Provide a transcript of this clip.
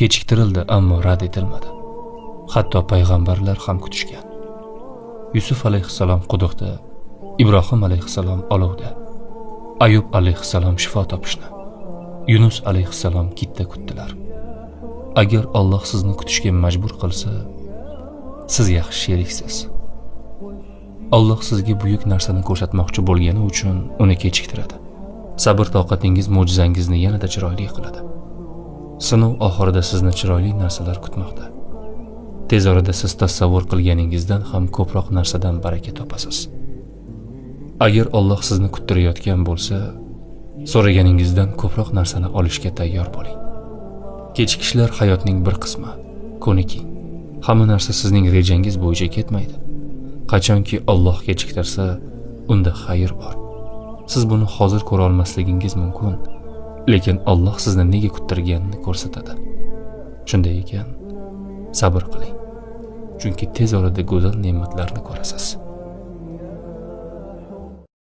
kechiktirildi, ammo rad etilmadi. Hatto payg'ambarlar ham kutishgan. Yusuf alayhissalom quduqda, Ibrohim alayhissalom olovda, Ayub alayhissalom shifo topishni, Yunus alayhissalom kitda kutdilar. Agar Alloh sizni kutishga majbur qilsa, siz yaxshi sheriksiz. Alloh sizga buyuk narsani ko'rsatmoqchi bo'lgani uchun uni kechiktiradi. Sabr toqatingiz mo'jizangizni yanada chiroyli qiladi. Sinov oxirida sizni chiroyli narsalar kutmoqda. Tez orada siz tasavvur qilganingizdan ham ko'proq narsadan baraka topasiz. Agar Alloh sizni kuttirayotgan bo'lsa, so'raganingizdan ko'proq narsani olishga tayyor bo'ling. Kechikishlar hayotning bir qismi. Ko'niking. Hamma narsa sizning rejangiz bo'yicha ketmaydi. Qachonki Alloh kechiktirsa, unda xayr bor. Siz buni hozir ko'ra olmasligingiz mumkin, lekin Alloh sizni nega kuttirganini ko'rsatadi. Shunday ekan, sabr qiling. Chunki tez orada go'zal ne'matlarni ko'rasiz.